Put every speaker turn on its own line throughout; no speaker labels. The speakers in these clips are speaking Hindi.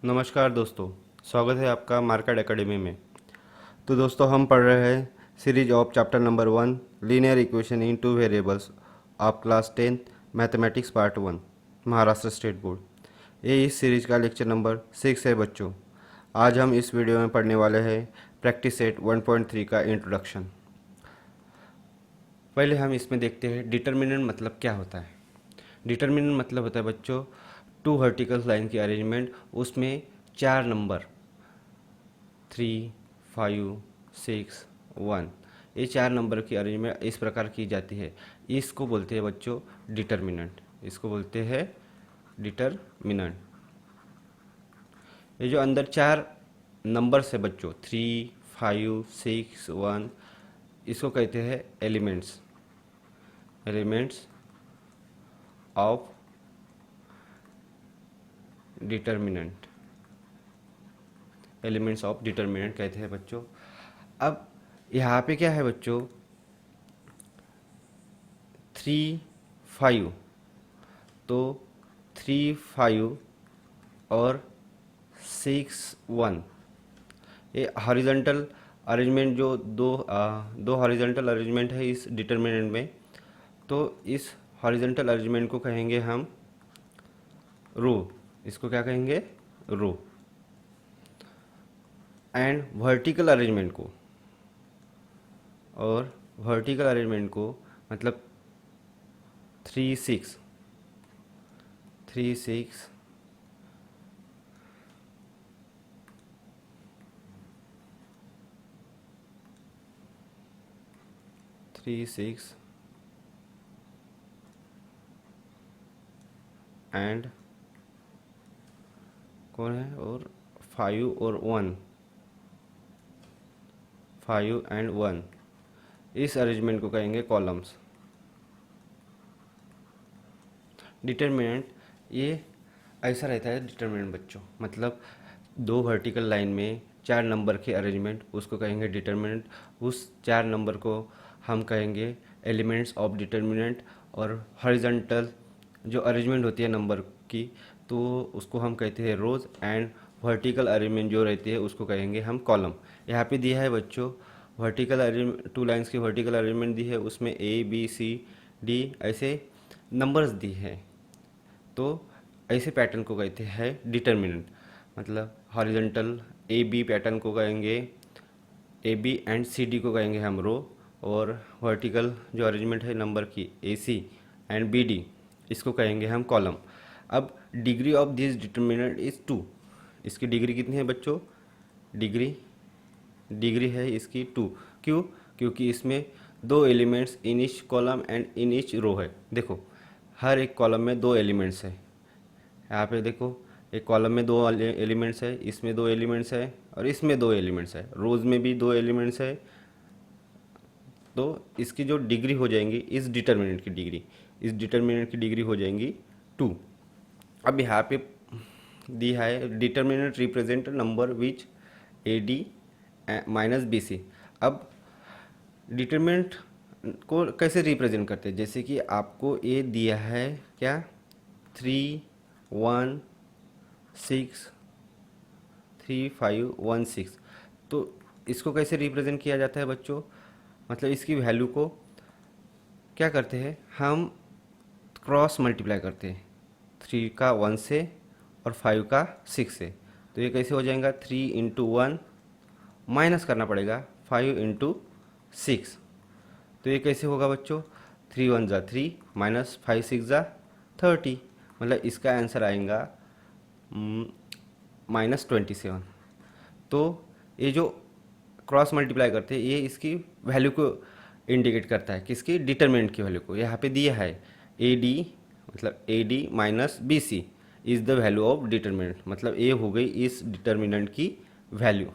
नमस्कार दोस्तों, स्वागत है आपका मार्केट एकेडमी में। तो दोस्तों हम पढ़ रहे हैं series of chapter number 1 linear equation in two variables of class 10 mathematics part 1 Maharashtra state board. ये इस सीरीज का लेक्चर नंबर 6 है बच्चों। आज हम इस वीडियो में पढ़ने वाले हैं प्रैक्टिस सेट 1.3 का इंट्रोडक्शन। पहले हम इसमें देखते हैं डिटर्मिनेंट मतलब क्या होता है। डिटर्मिनेंट मतलब होता है बच्चों टू वर्टिकल लाइन की अरेंजमेंट, उसमें 4 नंबर 3, 5, 6, 1 ये 4 नंबर की अरेंजमेंट इस प्रकार की जाती है। इसको बोलते हैं बच्चों डिटर्मिनेंट। इसको बोलते हैं डिटर्मिनेंट। ये जो अंदर 4 नंबर्स है बच्चों 3, 5, 6, 1 इसको कहते हैं elements. Elements of determinant. Elements of determinant कहते हैं बच्चों। अब यहाँ पे क्या है बच्चों 3, 5, तो 3, 5 और 6, 1 ये हॉरिजॉन्टल अरेंजमेंट जो दो हॉरिजॉन्टल अरेंजमेंट है इस डिटर्मिनेंट में। तो इस हॉरिजॉन्टल अरेंजमेंट को कहेंगे हम रो। इसको क्या कहेंगे रो। एंड वर्टिकल अरेंजमेंट को मतलब 3, 6 3, 6 3, 6 एंड कौन है और 5 और 1 5 एंड 1 इस अरेंजमेंट को कहेंगे कॉलम्स। डिटर्मिनेंट ये ऐसा रहता है डिटर्मिनेंट बच्चों, मतलब 2 वर्टिकल लाइन में 4 नंबर के अरेंजमेंट उसको कहेंगे डिटर्मिनेंट। उस 4 नंबर को हम कहेंगे एलिमेंट्स ऑफ डिटर्मिनेंट। और हॉरिजॉन्टल जो अरेंजमेंट होती है नंबर की तो उसको हम कहते हैं रोज। एंड वर्टिकल अरेंजमेंट जो रहती है उसको कहेंगे हम कॉलम। यहाँ पे दिया है बच्चों वर्टिकल अरेंजमेंट 2 लाइंस की वर्टिकल अरेंजमेंट दी है, उसमें A B C D ऐसे नंबर्स दी है। तो ऐसे पैटर्न को कहते हैं डिटर्मिनेंट। मतलब हॉरिजॉन्टल ए बी पैटर्न को कहेंगे A B and C D को कहेंगे हम रो। और वर्टिकल जो अरेंजमेंट है नंबर की ए सी एंड बी डी इसको कहेंगे हम कॉलम। अब degree of this determinant is 2। इसकी डिग्री कितनी है बच्चों डिग्री है इसकी 2। क्यों? क्योंकि इसमें 2 elements in each column and in each row है। देखो हर एक कॉलम में 2 एलिमेंट्स है। यहाँ पे देखो एक कॉलम में 2 एलिमेंट्स है, इसमें 2 एलिमेंट्स है और इसमें 2 एलिमेंट्स है, रोज में भी 2 एलिमेंट्स है। तो इसकी जो डिग्री हो जाएंगी इस डिटर्मिनेंट की डिग्री हो जाएंगी 2। अब यहाँ पे दिया है determinant represent number which A D minus B C. अब डिटर्मिनेंट को कैसे रिप्रेजेंट करते हैं, जैसे कि आपको ए दिया है क्या 3, 1, 6 3, 5, 1, 6। तो इसको कैसे रिप्रेजेंट किया जाता है बच्चों, मतलब इसकी वैल्यू को क्या करते हैं हम क्रॉस मल्टीप्लाई करते हैं 3 का 1 से और 5 का 6 से। तो ये कैसे हो जाएगा 3 इंटू 1 माइनस करना पड़ेगा 5 इंटू 6। तो ये कैसे होगा बच्चों 3 1 ज़ा 3 माइनस 5 6 ज़ा 30, मतलब इसका आंसर आएगा -27। तो ये जो क्रॉस मल्टीप्लाई करते हैं ये इसकी वैल्यू को इंडिकेट करता है, किसकी डिटर्मिनेंट की वैल्यू को। यहाँ पे दिया है ए डी मतलब A D minus B C is the value of determinant, मतलब ये हो गई इस डिटर्मिनेंट की वैल्यू।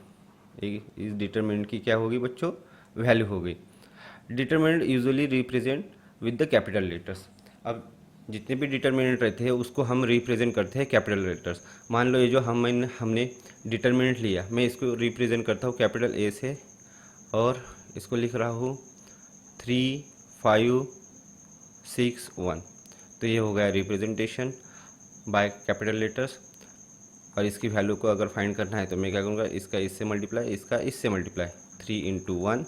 इस डिटर्मिनेंट की क्या होगी बच्चों वैल्यू हो गई। Determinant usually represent with the capital letters. अब जितने भी डिटर्मिनेंट रहते हैं उसको हम रिप्रेजेंट करते हैं कैपिटल लेटर्स। मान लो ये जो हमने डिटर्मिनेंट लिया, मैं इसको रिप्रेजेंट करता हूँ कैपिटल ए से और इसको लिख रहा हूँ 3, 5, 6, 1। तो ये हो गया रिप्रेजेंटेशन बाय कैपिटल लेटर्स। और इसकी वैल्यू को अगर फाइंड करना है तो मैं क्या करूँगा, इसका इससे मल्टीप्लाई, इसका इससे मल्टीप्लाई, 3 इंटू 1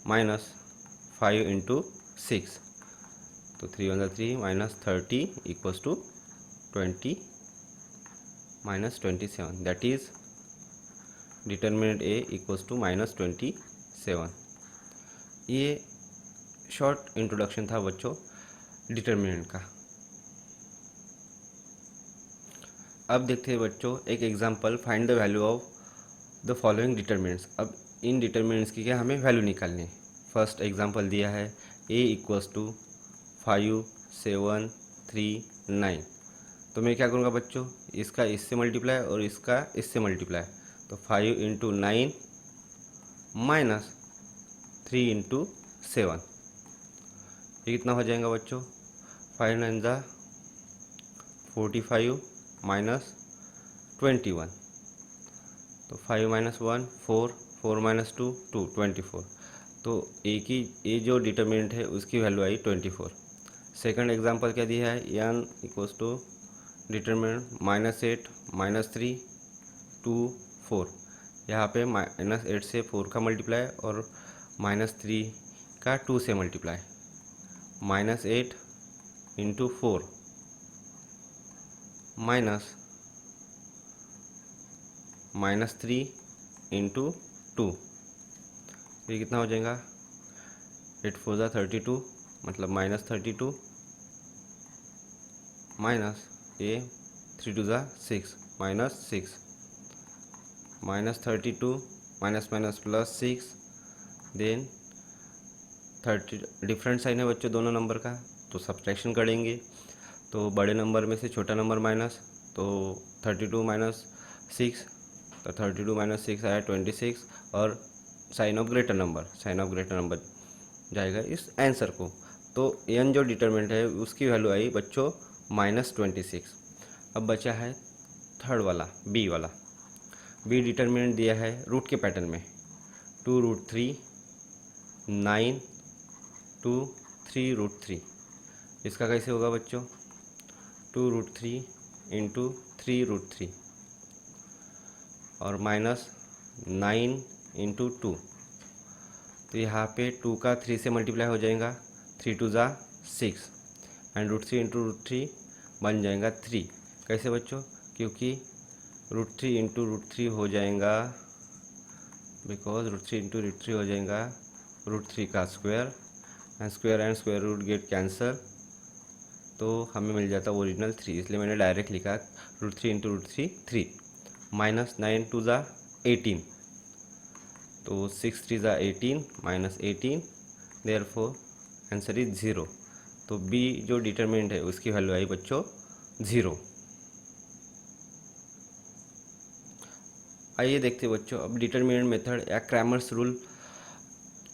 माइनस 5 इंटू 6, तो 3 × 3 minus 30 equals to 20 minus 27, that is determinant A equals to minus 27। ये शॉर्ट इंट्रोडक्शन था बच्चों डिटर्मिनेंट का। अब देखते हैं बच्चों एक example, find the value of the following determinants. अब इन डिटर्मिनेंट्स की क्या हमें वैल्यू निकालनी है। फर्स्ट एग्जांपल दिया है a इक्वल्स टू 5 7 3 9, तो मैं क्या करूँगा बच्चों, इसका इससे मल्टीप्लाई और इसका इससे मल्टीप्लाई, तो 5 इंटू 9 माइनस 3 इंटू 7, ये कितना हो जाएगा बच्चों, 5 9 ज़ा 45 माइनस 21, तो 5 माइनस 1 4, 4 माइनस 2 2 24, तो ए की ए जो डिटर्मिनेंट है उसकी वैल्यू आई 24। सेकंड एग्जांपल क्या दिया है, n इक्वल्स टू डिटर्मिनेंट -8 -3 2 4, यहाँ पे -8 से 4 का मल्टीप्लाई और -3 का 2 से मल्टीप्लाई, -8 इंटू 4 -3 इंटू 2, ये कितना हो जाएगा, 8 4 ज़ा 32, मतलब -32 माइनस ये 3 2 ज़ा 6 -6 -32 minus minus plus 6, then 30, different sign है बच्चों दोनों नंबर का, तो सब्ट्रैक्शन करेंगे, तो बड़े नंबर में से छोटा नंबर माइनस, तो 32 माइनस 6, तो 32 माइनस 6 आया 26, और साइन ऑफ ग्रेटर नंबर जाएगा इस आंसर को। तो एन जो डिटरमिनेंट है उसकी वैल्यू आई बच्चों -26। अब बचा है थर्ड वाला बी वाला। बी डिटरमिनेंट दिया है रूट के पैटर्न में, 2√3 9 2 3√3, इसका कैसे होगा बच्चों, 2√3 इंटू 3√3 और -9 इंटू 2, तो यहाँ पे 2 का 3 से मल्टीप्लाई हो जाएगा, 3 2 ज़ा 6 एंड √3 इंटू √3 बन जाएगा 3। कैसे बच्चों, क्योंकि √3 इंटू √3 हो जाएगा, बिकॉज √3 इंटू √3 हो जाएगा √3 का square and square root get cancel, तो हमें मिल जाता ओरिजिनल 3, इसलिए मैंने डायरेक्ट लिखा √3 इंटू √3 3, -9 2 ज़ा 18, तो 6 3 ज़ा 18 -18, देयरफॉर आंसर इज 0। तो बी जो डिटरमिनेंट है उसकी वैल्यू आई बच्चों 0। आइए देखते हैं बच्चों अब डिटरमिनेंट मेथड या क्रैमर्स रूल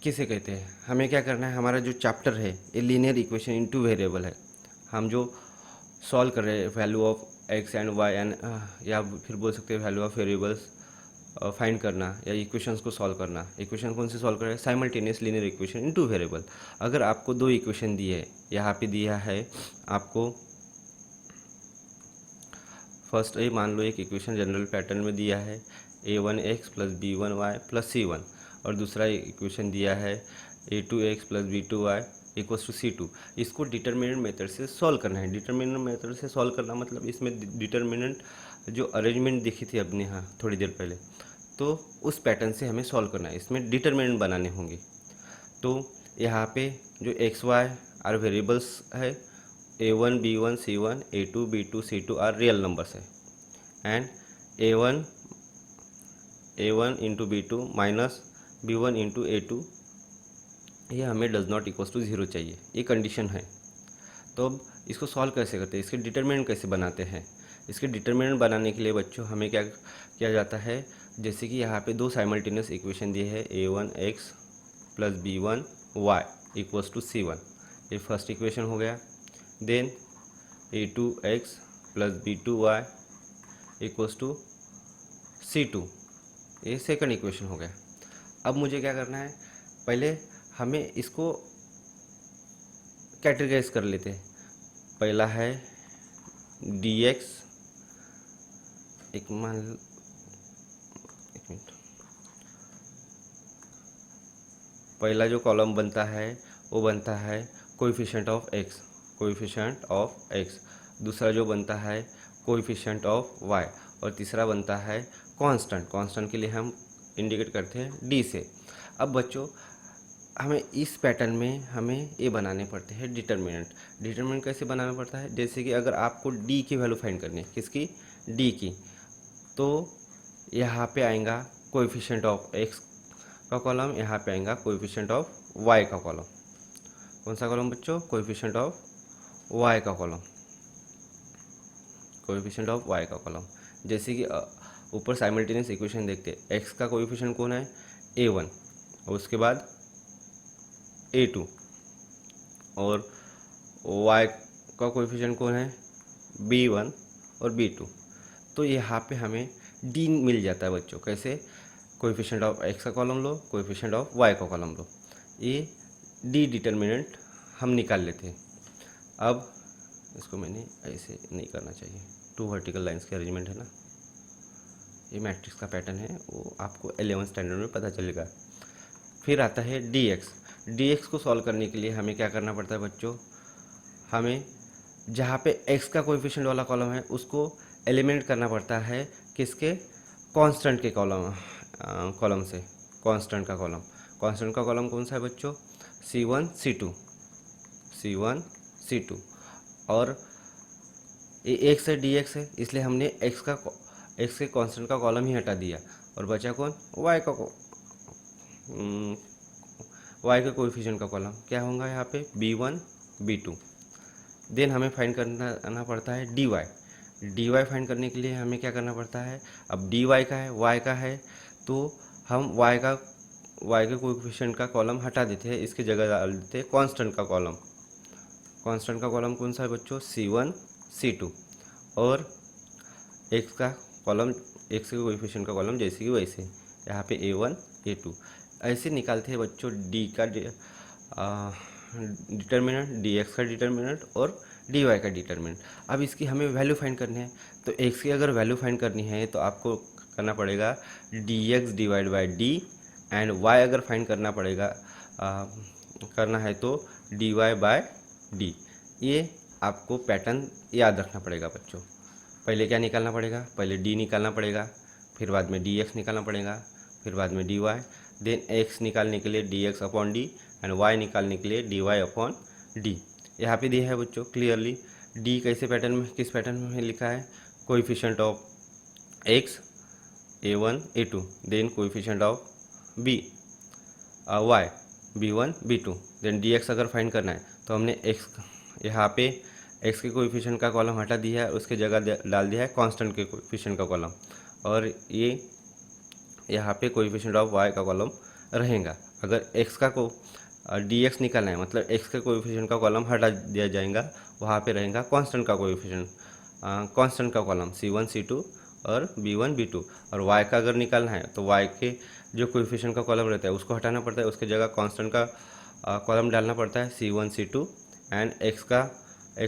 किसे कहते हैं। हमें क्या करना है, हमारा जो चैप्टर है ये लीनियर इक्वेशन इनटू वेरिएबल है, हम जो सॉल्व कर रहे हैं value of x and y and, या फिर बोल सकते हैं वैल्यू ऑफ वेरिएबल्स फाइंड करना या इक्वेशंस को सॉल्व करना। इक्वेशन कौन से सॉल्व कर रहे हैं, simultaneous linear equation into variable. अगर आपको दो इक्वेशन दी है, यहाँ पे दिया है आपको फर्स्ट ए, मान लो एक इक्वेशन जनरल पैटर्न में दिया है a1x plus b1y plus c1, और दूसरा इक्वेशन दिया है a2x plus b2y equals to c2। इसको डिटर्मिनेंट मेथड से सॉल्व करना है। डिटर्मिनेंट मेथड से सॉल्व करना मतलब इसमें डिटर्मिनेंट जो अरेंजमेंट दिखी थी अपने यहाँ थोड़ी देर पहले, तो उस पैटर्न से हमें सॉल्व करना है। इसमें डिटर्मिनेंट बनाने होंगे। तो यहाँ पे जो एक्स वाई आर वेरिएबल्स है, a1 b1 c1 a2 b2 c2 are real numbers है, and a1 into b2 minus b1 into a2 ये हमें डज नॉट इक्वल्स टू 0 चाहिए, ये कंडीशन है। तो अब इसको सॉल्व कैसे करते हैं, इसके डिटर्मिनेंट कैसे बनाते हैं। इसके डिटर्मिनेंट बनाने के लिए बच्चों हमें क्या किया जाता है, जैसे कि यहाँ पे दो साइमल्टेनियस इक्वेशन दिए है a1x plus b1y equals to c1, ये फर्स्ट इक्वेशन हो गया। Then a2x plus b2y equals to c2, ये सेकंड इक्वेशन हो गया। अब मुझे क्या करना है, पहले हमें इसको कैटेगराइज कर लेते हैं। पहला है dx एक मिनट, पहला जो कॉलम बनता है वो बनता है coefficient of x, coefficient of x. दूसरा जो बनता है कोएफिशिएंट ऑफ वाई, और तीसरा बनता है कांस्टेंट। कांस्टेंट के लिए हम इंडिकेट करते हैं डी से। अब बच्चों हमें इस पैटर्न में हमें ये बनाने पड़ते हैं डिटर्मिनेंट। डिटर्मिनेंट कैसे बनाना पड़ता है, जैसे कि अगर आपको डी की वैल्यू फाइंड करनी है, किसकी, डी की, तो यहाँ पे आएगा कोएफिशिएंट ऑफ एक्स का कॉलम, यहाँ पे आएगा कोएफिशिएंट ऑफ वाई का कॉलम। कौन सा कॉलम बच्चों, कोएफिशिएंट ऑफ वाई का कॉलम, कोएफिशिएंट ऑफ वाई का कॉलम। जैसे कि ऊपर साइमल्टेनियस इक्वेशन देखते हैं, एक्स का कोएफिशिएंट कौन है, a1, और उसके बाद a2, और y का कोएफिशिएंट कौन है, b1 और b2। तो यहाँ पे हमें d मिल जाता है बच्चों। कैसे, कोएफिशिएंट ऑफ x का column low, coefficient of y का कॉलम लो, ये d डिटर्मिनेंट हम निकाल लेते हैं। अब इसको मैंने ऐसे नहीं करना चाहिए, 2 वर्टिकल लाइंस के अरेंजमेंट है ना, ये मैट्रिक्स का पैटर्न है, वो आपको 11th स्टैंडर्ड में पता चलेगा। फिर आता है dx। dx को सॉल्व करने के लिए हमें क्या करना पड़ता है बच्चों, हमें जहाँ पे x का कोएफिशिएंट वाला कॉलम है उसको एलिमिनेट करना पड़ता है, किसके, कांस्टेंट के कॉलम से। कांस्टेंट का कॉलम, कांस्टेंट का कॉलम कौन सा है बच्चों, c1 c2, c1 c2, और ये x है dx है, इसलिए हमने x के कांस्टेंट का कॉलम ही हटा दिया, और बचा कौन, y के कोएफिशिएंट का कॉलम क्या होगा यहाँ पे, b1 b2। देन हमें फाइंड करना पड़ता है dy। dy फाइंड करने के लिए हमें क्या करना पड़ता है, अब dy का है, y का है, तो हम y के कोएफिशिएंट का कॉलम हटा देते हैं, इसकी जगह डाल देते हैं कांस्टेंट का कॉलम। कांस्टेंट का कॉलम कौन सा है बच्चों, c1 c2, और x का कॉलम, x के कोएफिशिएंट का कॉलम जैसे कि वैसे, यहाँ पे a1 a2। ऐसे निकालते हैं बच्चों d का डिटर्मिनेंट, dx का डिटर्मिनेंट और dy का डिटर्मिनेंट। अब इसकी हमें वैल्यू फाइंड करनी है, तो x की अगर वैल्यू फाइंड करनी है तो आपको करना पड़ेगा dx divide by d, and y अगर फाइंड करना है तो dy बाय d। ये आपको पैटर्न याद रखना पड़ेगा बच्चों। पहले क्या निकालना पड़ेगा, पहले d निकालना पड़ेगा, फिर बाद में dx निकालना पड़ेगा, फिर बाद में dy, देन x निकालने के लिए dx upon d, and y निकालने के लिए dy अपॉन d। यहाँ पे दिया है बच्चों क्लियरली d कैसे पैटर्न में, किस पैटर्न में लिखा है, coefficient of x a1 a2, then coefficient of y b1 b2, then dx अगर फाइंड करना है तो हमने x यहाँ पे x के कोएफिशिएंट का कॉलम हटा दिया है, उसके जगह डाल दिया है कांस्टेंट के कोएफिशिएंट का कॉलम, और ये यहाँ पे कोएफिशिएंट ऑफ y का कॉलम रहेगा। अगर x का को dx निकालना है, मतलब x के कोएफिशिएंट का कॉलम हटा दिया जाएगा, वहाँ पे रहेगा कांस्टेंट का कोएफिशिएंट, कांस्टेंट का कॉलम c1 c2 और b1 b2। और y का अगर निकालना है तो y के जो कोएफिशिएंट का कॉलम रहता है उसको हटाना पड़ता है, उसके जगह कांस्टेंट का कॉलम डालना पड़ता है c1 c2, एंड x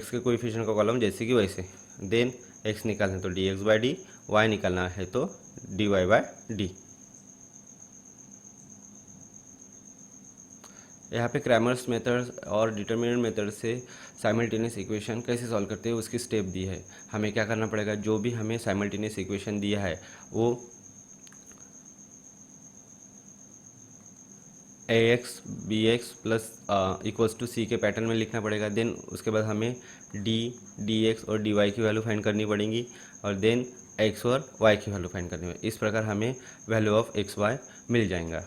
के कोएफिशिएंट का कॉलम जैसे कि वैसे। देन x निकालना है तो dx बाई d, y निकालना है तो dy बाई d। यहाँ पे क्रैमर्स मेथड और डिटर्मिनेंट मेथड से साइमल्टेनियस इक्वेशन कैसे सॉल्व करते हैं उसकी स्टेप दी है। हमें क्या करना पड़ेगा, जो भी हमें साइमल्टेनियस इक्वेशन दिया है वो ax bx plus equals to c के पैटर्न में लिखना पड़ेगा। देन उसके बाद हमें dx और dy की वैल्यू फाइंड करनी पड़ेगी, और देन x और y की वैल्यू फाइंड करनी पड़ेगी। इस प्रकार हमें वैल्यू ऑफ x y मिल जाएगा।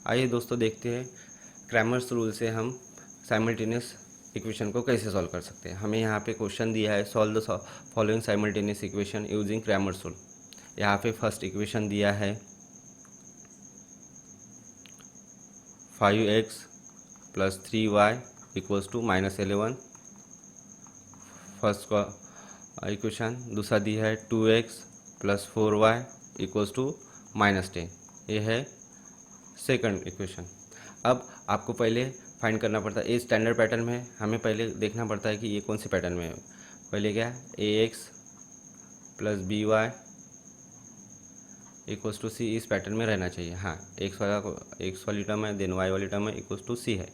आइए दोस्तों देखते हैं क्रैमर्स रूल से हम साइमल्टेनियस इक्वेशन को कैसे सॉल्व कर सकते हैं। हमें यहाँ पे क्वेश्चन दिया है, solve the following simultaneous equation using Cramer's rule. यहाँ पे फर्स्ट इक्वेशन दिया है 5x plus 3y equals to -11, first का इक्वेशन। दूसरा दिया है 2x plus 4y equals to -10, ये है सेकंड इक्वेशन। अब आपको पहले फाइंड करना पड़ता है, ये स्टैंडर्ड पैटर्न में हमें पहले देखना पड़ता है कि ये कौन से पैटर्न में है। पहले क्या A X plus B Y equals to C इस पैटर्न में रहना चाहिए। हाँ, एक्स वाली टर्म है, देन वाई वाली टर्म है, इक्वल्स टू सी है,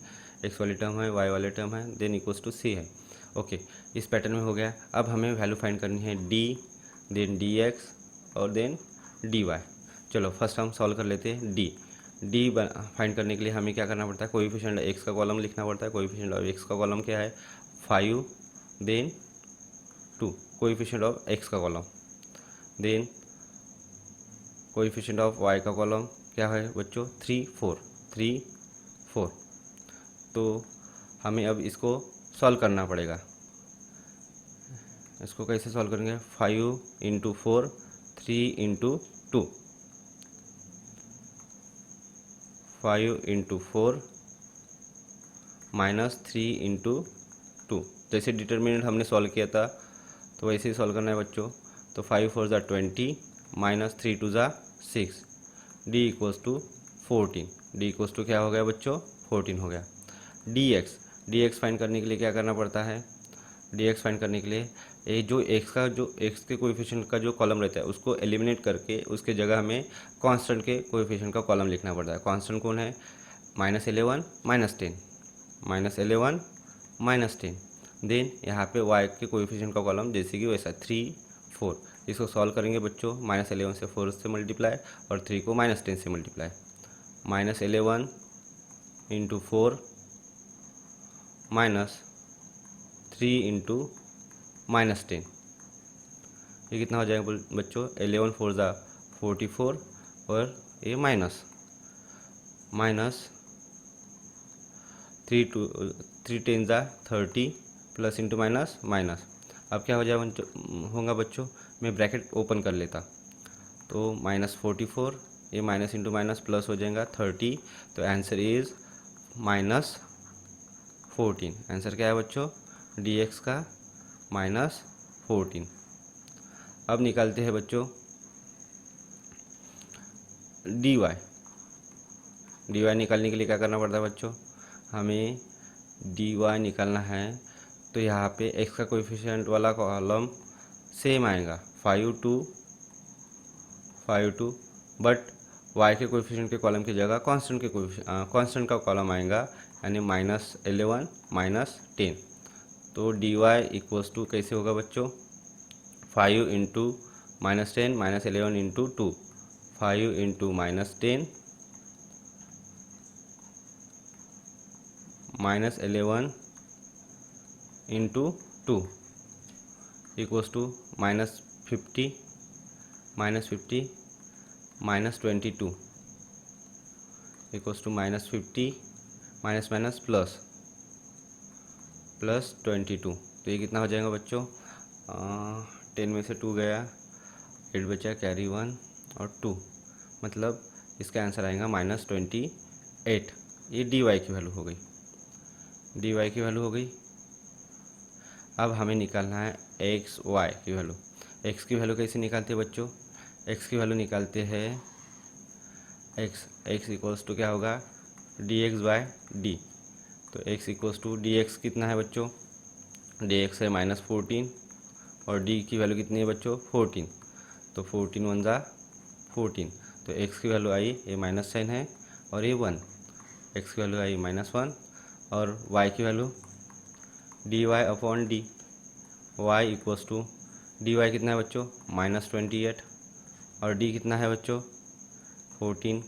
एक्स वाली टर्म है, वाई वाली टर्म है, देन इक्वल्स टू सी है। ओके, इस पैटर्न में हो गया। अब हमें वैल्यू फाइंड करनी है डी, देन डी एक्स और देन डी वाई। चलो फर्स्ट हम सॉल्व कर लेते हैं डी। फाइंड करने के लिए हमें क्या करना पड़ता है, कोएफिशिएंट एक्स का कॉलम लिखना पड़ता है। कोएफिशिएंट ऑफ एक्स का कॉलम क्या है 5, देन 2 कोएफिशिएंट ऑफ एक्स का column, then coefficient of y का कॉलम क्या है बच्चों 3 4। तो हमें अब इसको सॉल्व करना पड़ेगा। इसको कैसे सॉल्व करेंगे, 5 into 4, 3 into 2, 5 into 4 minus 3 into 2। जैसे डिटर्मिनेंट हमने सॉल्व किया था तो वैसे ही सॉल्व करना है बच्चों। तो 5 4 ज़ा 20 माइनस 3 2 ज़ा 6, D equals to 14। D equals to क्या हो गया बच्चों 14 हो गया। डी एक्स फाइंड करने के लिए क्या करना पड़ता है, डी एक्स फाइंड करने के लिए ये जो एक्स के कोएफिशिएंट का जो कॉलम रहता है उसको एलिमिनेट करके उसके जगह हमें कांस्टेंट के कोएफिशिएंट का कॉलम लिखना पड़ता है। कांस्टेंट कौन है, -11 -10, -11 -10। देन यहाँ पे y के कोएफिशिएंट का कॉलम जैसे कि वैसा 3 4। इसको सॉल्व करेंगे बच्चों, -11 से 4 से मल्टीप्लाई और 3 को -10 से मल्टीप्लाई। -11 इंटू 4 माइनस 3 इंटू -10, ये कितना हो जाएगा बच्चों 11 4 ज़ा 44 और ये माइनस 3 10 ज़ा 30 प्लस इंटू माइनस माइनस। अब क्या हो जाएगा होगा बच्चों, मैं ब्रैकेट ओपन कर लेता तो -44, ये माइनस इंटू माइनस प्लस हो जाएगा 30। तो आंसर इज -14। आंसर क्या है बच्चों डी एक्स का -14। अब निकालते हैं बच्चों डी वाई। निकालने के लिए क्या करना पड़ता है बच्चों, हमें डी वाई निकालना है। तो यहाँ पे एक्स का कोएफिशिएंट वाला कॉलम सेम आएगा 5 2, बट वाई के कोएफिशिएंट के कॉलम की जगह कांस्टेंट का कॉलम आएगा, यानी -11 -10। तो डी वाई इक्वल्स टू कैसे होगा बच्चों, 5 into -10 -11 into 2, 5 into -10 -11 into 2 equals to -50 -22 equals to -50 minus plus 22। तो ये कितना हो जाएगा बच्चों 10 में से 2 गया, 8 बचा, कैरी 1 और 2, मतलब इसका आंसर आएगा -28। ये डी वाई की वैल्यू हो गई, डी वाई की वैल्यू हो गई। अब हमें निकालना है एक्स वाई की वैल्यू। एक्स की वैल्यू कैसे निकालते हैं बच्चों, एक्स की वैल्यू निकालते हैं एक्स इक्वल्स टू क्या होगा डी एक्स बाय डी। तो x equals to D x कितना है बच्चों, डी एक्स है -14 और डी की वैल्यू कितनी है बच्चों 14। तो 14 1 ज़ा 14। तो एक्स की वैल्यू आई, ये माइनस साइन है और ये 1, एक्स की वैल्यू आई -1 और वाई की value D y upon D, y equals to D y कितना है बच्चों -28 और डी कितना है बच्चों 14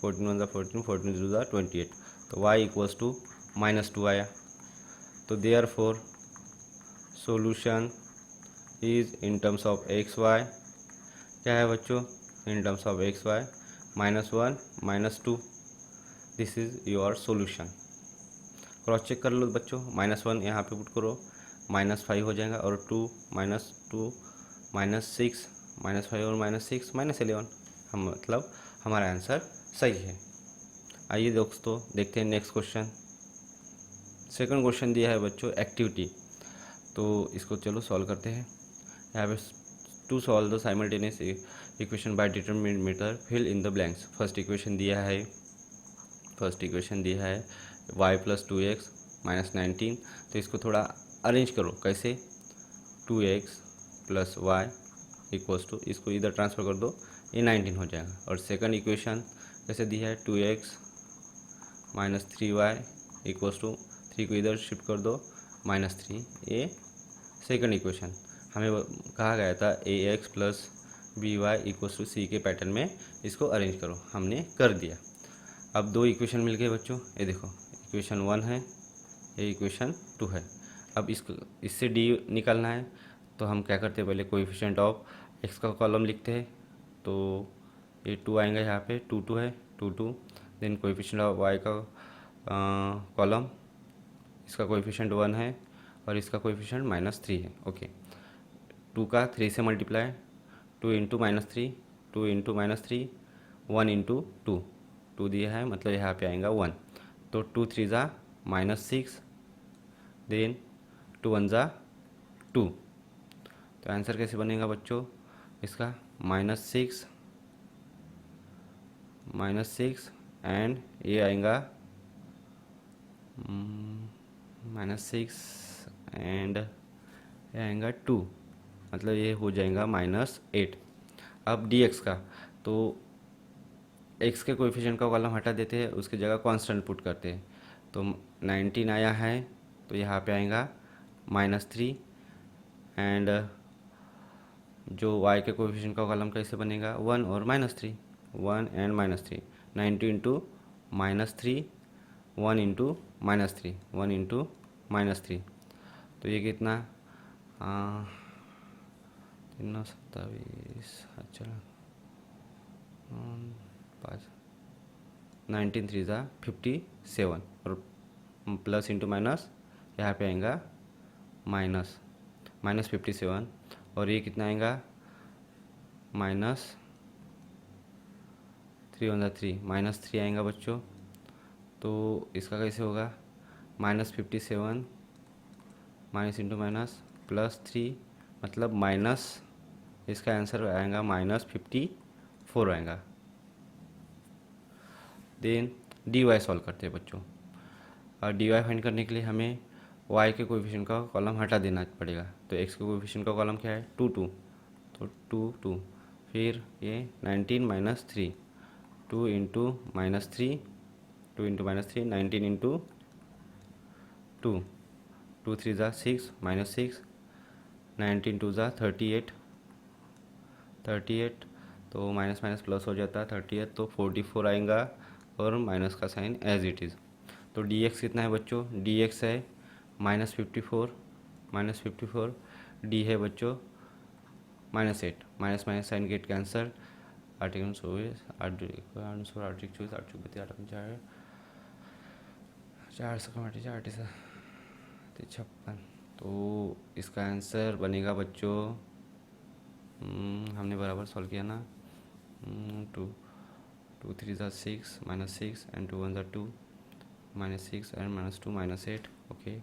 1 ज़ा 14 14 0 ज़ा 28। तो y इक्वल्स टू -2 आया। तो therefore solution is in terms of x y, क्या है बच्चों in terms of x y -1 -2। This is your solution. Cross check कर लो बच्चों, -1 यहाँ पे पुट करो, -5 हो जाएगा और 2 -2 -6 -5 और -6 -11, हम मतलब हमारा आंसर सही है। आइए दोस्तों देखते हैं नेक्स्ट क्वेश्चन। सेकंड क्वेश्चन दिया है बच्चों एक्टिविटी, तो इसको चलो सॉल्व करते हैं। यहाँ पे to solve the simultaneous equation by determinant method, fill in the blanks. First equation दिया है y + 2x - 19। तो इसको थोड़ा अरेंज करो, कैसे 2x plus Y equals to, इसको इधर ट्रांसफर कर दो, ये 19 हो जाएगा। और सेकंड इक्वेशन कैसे दी है, 2x minus 3y equals to, 3 को इधर शिफ्ट कर दो, -3, ये सेकंड इक्वेशन। हमें कहा गया था ax plus by equals to C के पैटर्न में इसको अरेंज करो, हमने कर दिया। अब दो इक्वेशन मिल गए बच्चों, ये देखो इक्वेशन 1 है, ये इक्वेशन 2 है। अब इससे d निकालना है, तो हम क्या करते हैं, पहले कोएफिशिएंट ऑफ x का कॉलम लिखते हैं, तो ये 2 आएगा यहाँ पे, 2 है, 2 देन कोएफिशिएंट ऑफ y का कॉलम, इसका कोएफिशिएंट 1 है और इसका कोएफिशिएंट -3 है। ओके, 2 का 3 से मल्टीप्लाई, 2 इंटू -3, 2 इंटू -3, 1 इंटू 2 दिया है, मतलब यहाँ पे आएगा 1, तो 2 3 ज़ा -6, देन 2 1 ज़ा 2, तो आंसर कैसे बनेगा बच्चों इसका, -6 एंड ये आएगा -6 एंड ये आएगा 2, मतलब ये हो जाएगा -8। अब dx का, तो x के कोएफिशिएंट का कॉलम हटा देते हैं, उसकी जगह कांस्टेंट पुट करते हैं, तो 19 आया है, तो यहाँ पे आएगा -3 एंड जो y के कोएफिशिएंट का कॉलम कैसे बनेगा, 1 और -3, 1 एंड -3, 90 इंटू -3, 1 इंटू -3, 1 इंटू -3, तो ये कितना 327, अच्छा 5, 19 3 ज़ा 57 और प्लस इंटू माइनस यहाँ पे आएगा -57, और ये कितना आएगा -3 1 3, -3 आएगा बच्चों, तो इसका कैसे होगा, -57 माइनस इंटू माइनस +3, मतलब माइनस, इसका आंसर आएगा -54 आएगा। देन dy सॉल्व करते हैं बच्चों, और dy फाइंड करने के लिए हमें y के कोएफिशिएंट का कॉलम हटा देना पड़ेगा, तो x के कोएफिशिएंट का कॉलम क्या है, 2 2, तो 2 2, फिर ये 19 -3, 2 इंटू -3, 2 इंटू -3, 19 इंटू 2, 2 3 ज़ा 6, -6, 19 2 ज़ा 38, तो माइनस माइनस प्लस हो जाता है 38, तो 44 आएगा और माइनस का साइन एज इट इज़। तो dx कितना है बच्चों, dx है -54, d है बच्चों -8, minus minus sign get cancel, article 24 article 56, तो इसका आंसर बनेगा बच्चों, हमने बराबर सॉल्व किया ना, 2 3 ज़ा 6, -6 एंड 2 1 ज़ा 2, -6 एंड -2 -8, ओके,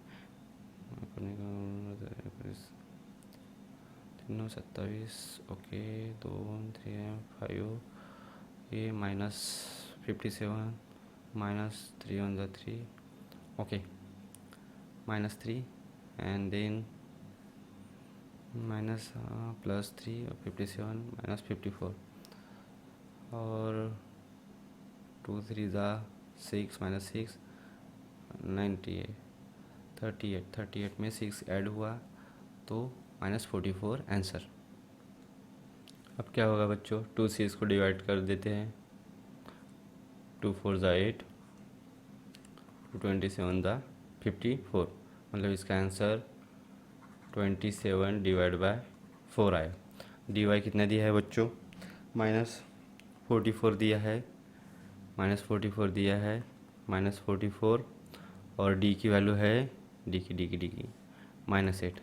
27, ओके, 2 3 5, ये -57 -3 1 ज़ा 3, ओके, -3 एंड देन +3 और 57 -54, और 2 3 ज़ा 6 -6 98, 38 में 6 ऐड हुआ तो -44 आंसर। अब क्या होगा बच्चों, 2 से इसको डिवाइड कर देते हैं, 2 4 ज़ा 8, 27 ज़ा 54, मतलब इसका आंसर 27 डिवाइड बाय 4 आया। dy कितना दिया है बच्चों, -44 दिया है, -44 दिया है, -44, और d की वैल्यू है d की -8,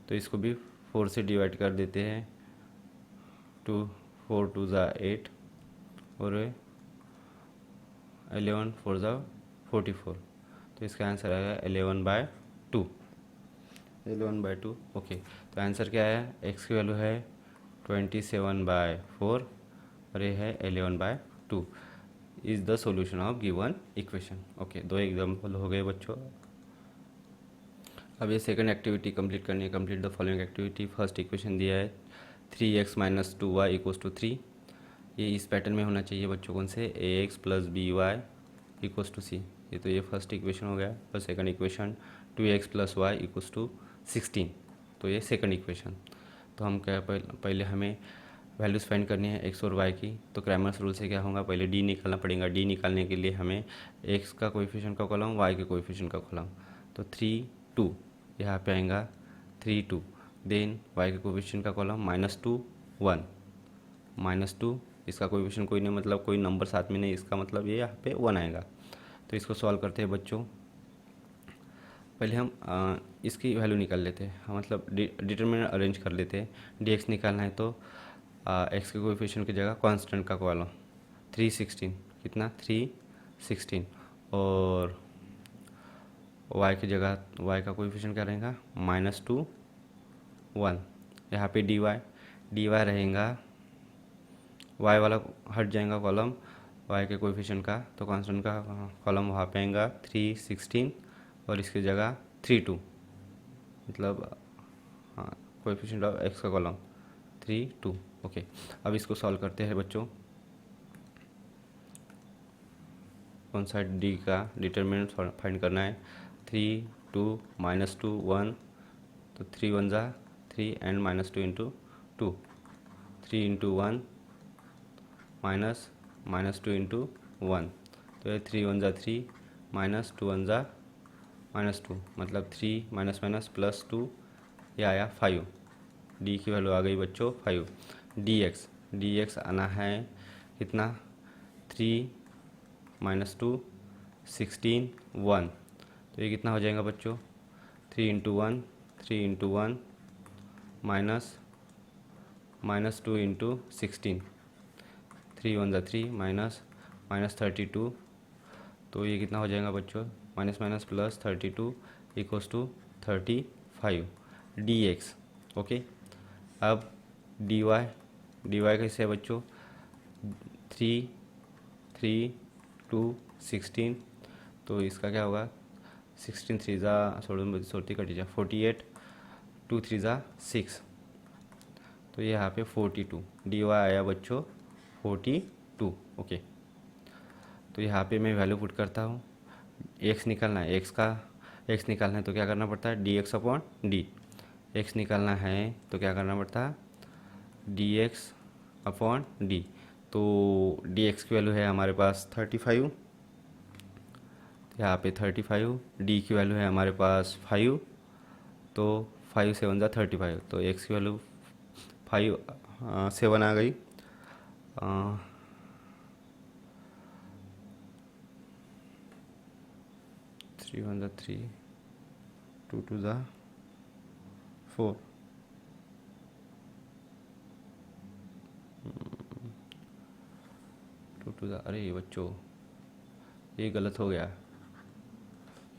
तो इसको भी 4 से डिवाइड कर देते हैं, 4 2 ज़ा 8 और 11 4 ज़ा 44, तो इसका आंसर आएगा 11/2, 11/2, ओके। तो आंसर क्या है, x की वैल्यू है 27/4 और ये है 11/2, is the solution of given equation. Okay, 2 example हो गए बच्चों। अब ये सेकंड एक्टिविटी कंप्लीट करनी है। Complete the following activity. First equation दिया है 3x minus 2y equals to 3। ये इस पैटर्न में होना चाहिए बच्चों। कौन से? ax plus B Y equals to C. ये तो ये फर्स्ट इक्वेशन हो गया। और second equation 2x plus Y equals to 16। तो ये सेकंड इक्वेशन। तो हम क्या पहले हमें वैल्यूज़ फाइंड करनी है x और y की। तो क्रैमर्स रूल से क्या होगा, पहले d निकालना पड़ेगा। d निकालने के लिए हमें x का कोएफिशिएंट का कॉलम, y के कोएफिशिएंट का कॉलम। तो 3 2 यहाँ पे आएगा 3 2। देन y के कोएफिशिएंट का कॉलम -2 1 -2। इसका कोएफिशिएंट कोई नहीं, मतलब कोई नंबर साथ में नहीं, इसका मतलब ये यहाँ पे 1 आएगा। तो इसको सॉल्व करते हैं बच्चों। पहले हम इसकी वैल्यू निकाल लेते हैं, मतलब डिटरमिनेंट अरेंज कर लेते हैं। dx निकालना है तो x के कोएफिशिएंट की जगह कांस्टेंट का कॉलम 316। कितना? 316। और y की जगह y का कोएफिशिएंट क्या रहेगा? -2 1। यहाँ पे dy रहेगा, y वाला हट जाएगा कॉलम y के कोएफिशिएंट का, तो कांस्टेंट का कॉलम वहाँ पे आएगा 316 और इसकी जगह 3 2, मतलब हाँ कोएफिशिएंट ऑफ x का कॉलम 3 2। ओके, अब इसको सॉल्व करते हैं बच्चों। कौन सा? d का डिटरमिनेंट फाइंड करना है। 3 2 -2 1, तो 3 1 जा 3 एंड -2 इंटू 2। 3 इंटू 1 -2 इंटू 1, तो ये 3 1 जा 3 -2 1 जा -2, मतलब 3 माइनस प्लस 2, ये आया 5। d की वैल्यू आ गई बच्चों 5। dx आना है कितना? 3 -2 16 1, तो ये कितना हो जाएगा बच्चों? 3 इंटू 1 -2 इंटू 16, 3 1 जा 3 -32, तो ये कितना हो जाएगा बच्चों? Minus plus 32 equals to 35 dx। Okay, अब dy कैसे है बच्चों? 3 3 2 16, तो इसका क्या होगा? 16 3 जा 40 कटी जा 48, 2 3 जा 6, तो ये यहाँ पे 42 dy आया बच्चों 42। ओके, तो यहाँ पे मैं वैल्यू पुट करता हूँ। x निकालना है, x निकालना है तो क्या करना पड़ता है? dx upon D. x निकालना है तो क्या करना पड़ता है? dx upon D. तो dx की वैल्यू है हमारे पास 35, यहाँ पे 35, d की वैल्यू है हमारे पास 5, तो 5 7 जा 35, तो x की वैल्यू 7 आ गई। 3 1 जा 3, 2 2 जा 4, 2 2 जा, अरे बच्चों ये गलत हो गया।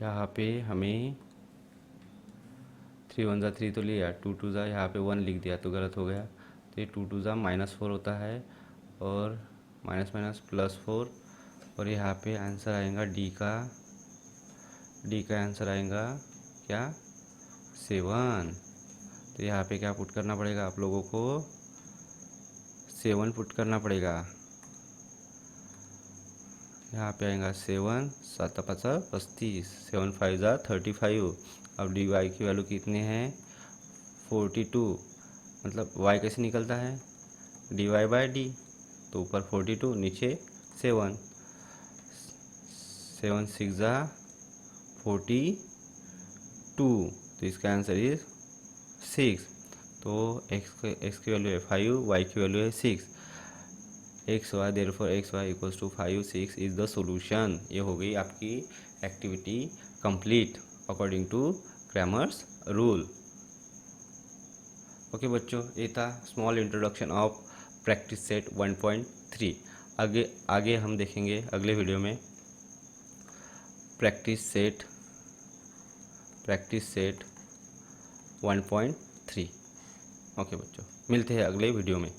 यहाँ पे हमें 3 1 जा 3 तो लिया, 2 2 जा यहाँ पे 1 लिख दिया तो गलत हो गया। तो ये 2 2 जा -4 होता है और माइनस +4, और यहाँ पे आंसर आएगा d का आंसर आएगा क्या? 7। तो यहाँ पे क्या पुट करना पड़ेगा आप लोगों को? 7 पुट करना पड़ेगा। यहाँ पे आएगा 7 7 5 35, 7 5 जा 35। अब dy की वैल्यू कितने हैं? 42, मतलब y कैसे निकलता है? dy बाई डी, तो ऊपर 42 नीचे 7, 7 6 जा 42, तो इसका आंसर इज 6। तो x की वैल्यू है 5, y की वैल्यू है 6। xy therefore xy equals to 5 6 is the solution. ये हो गई आपकी activity complete according to Cramer's rule. Okay बच्चों, ये था small introduction of practice set 1.3। आगे हम देखेंगे अगले वीडियो में प्रैक्टिस सेट 1.3। ओके बच्चों, मिलते हैं अगले वीडियो में।